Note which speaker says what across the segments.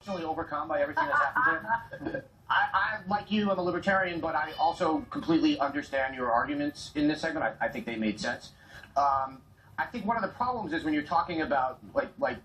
Speaker 1: overcome by everything that's happened to him. I, like you, I'm a libertarian, but I also completely understand your arguments in this segment. I think they made sense. I think one of the problems is when you're talking about, like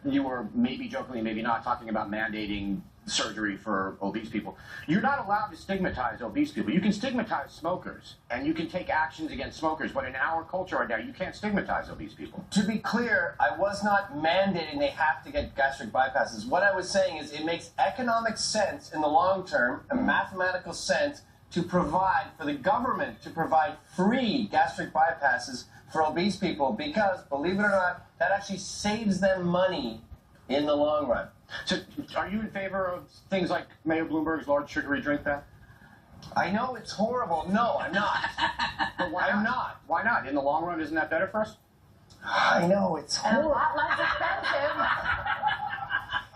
Speaker 1: you were maybe jokingly, maybe not, talking about mandating surgery for obese people. You're not allowed to stigmatize obese people. You can stigmatize smokers, and you can take actions against smokers, but in our culture right now, you can't stigmatize obese people.
Speaker 2: To be clear, I was not mandating they have to get gastric bypasses. What I was saying is it makes economic sense in the long term, a mathematical sense, to provide, for the government to provide free gastric bypasses for obese people because, believe it or not, that actually saves them money in the long run.
Speaker 1: So, are you in favor of things like Mayor Bloomberg's large sugary drink ban?
Speaker 2: I know it's horrible. No, I'm not.
Speaker 1: But why
Speaker 2: I'm
Speaker 1: not?
Speaker 2: not.
Speaker 1: Why not? In the long run, isn't that better for us?
Speaker 2: I know, it's horrible.
Speaker 3: And a lot less expensive.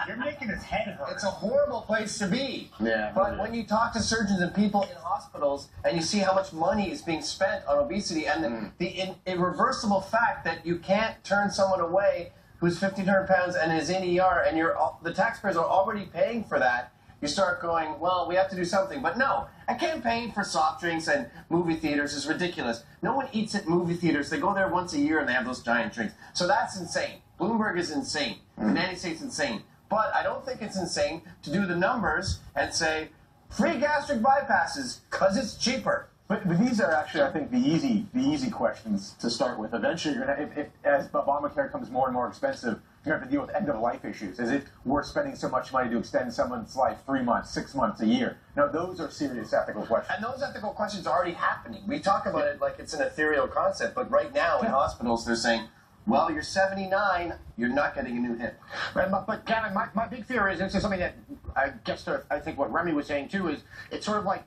Speaker 4: You're making his head hurt.
Speaker 2: It's a horrible place to be.
Speaker 1: Yeah.
Speaker 2: But when you talk to surgeons and people in hospitals and you see how much money is being spent on obesity and the irreversible fact that you can't turn someone away who's 1,500 pounds and is in ER and the taxpayers are already paying for that, you start going, well, we have to do something. But no, a campaign for soft drinks and movie theaters is ridiculous. No one eats at movie theaters. They go there once a year and they have those giant drinks. So that's insane. Bloomberg is insane. The United States is insane. But I don't think it's insane to do the numbers and say, free gastric bypasses, because it's cheaper.
Speaker 4: But these are actually, I think, the easy questions to start with. Eventually, you're gonna, as Obamacare becomes more and more expensive, you're going to have to deal with end-of-life issues. Is it worth spending so much money to extend someone's life 3 months, 6 months, a year? No, those are serious ethical questions.
Speaker 2: And those ethical questions are already happening. We talk about it like it's an ethereal concept, but right now in hospitals, they're saying, well, you're 79, you're not getting a new hip.
Speaker 1: But Gavin, my big fear is, and this is something that I guess I think what Remy was saying too, is it's sort of like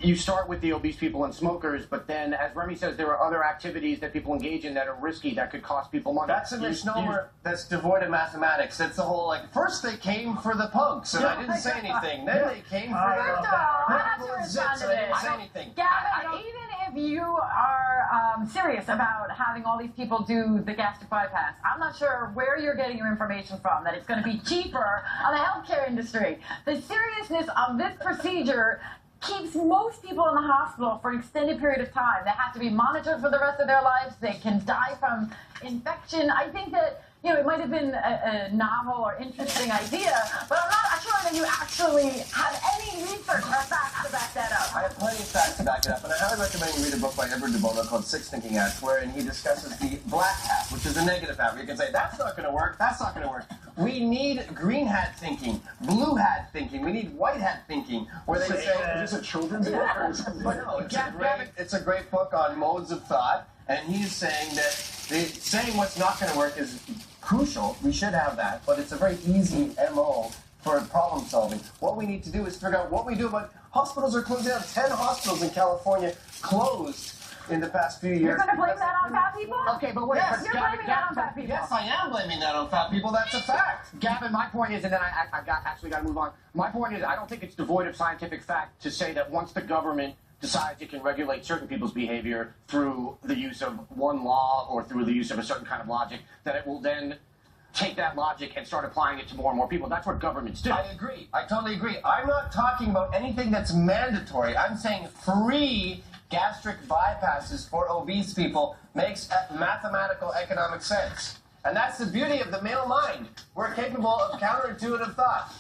Speaker 1: you start with the obese people and smokers, but then, as Remy says, there are other activities that people engage in that are risky, that could cost people money.
Speaker 2: That's a misnomer that's devoid of mathematics. That's the whole, like, first they came for the punks, and I didn't say anything. Then they came for
Speaker 3: First of all, I have to respond to
Speaker 2: and I didn't
Speaker 3: this.
Speaker 2: say anything.
Speaker 3: Gavin, even if you are serious about having all these people do the gastric bypass, I'm not sure where you're getting your information from, that it's going to be cheaper on the healthcare industry. The seriousness of this procedure keeps most people in the hospital for an extended period of time. They have to be monitored for the rest of their lives. They can die from infection. I think that, you know, it might have been a novel or interesting idea, but I'm not sure that you actually have any research or facts to back that up.
Speaker 2: I have plenty of facts to back it up, and I highly recommend you read a book by Edward de Bono called Six Thinking Hats, wherein he discusses the black hat, which is the negative hat, where you can say, that's not going to work, that's not going to work. We need green hat thinking, blue hat thinking, we need white hat thinking, where they say...
Speaker 4: Is this a children's book or something?
Speaker 2: But no, it's a great book on modes of thought, and he's saying that saying what's not going to work is crucial. We should have that, but it's a very easy MO for problem solving. What we need to do is figure out what we do about hospitals are closing down. 10 hospitals in California closed in the past few years.
Speaker 3: You're going to blame that on fat people?
Speaker 1: Okay, but wait.
Speaker 2: Yes,
Speaker 3: You're blaming that on fat people.
Speaker 2: Yes, I am blaming that on fat people. That's a fact.
Speaker 1: Gavin, my point is, and then I actually got to move on. My point is, I don't think it's devoid of scientific fact to say that once the government decides it can regulate certain people's behavior through the use of one law or through the use of a certain kind of logic, that it will then take that logic and start applying it to more and more people. That's what governments do.
Speaker 2: I agree. I totally agree. I'm not talking about anything that's mandatory. I'm saying free gastric bypasses for obese people makes mathematical economic sense. And that's the beauty of the male mind. We're capable of counterintuitive thought.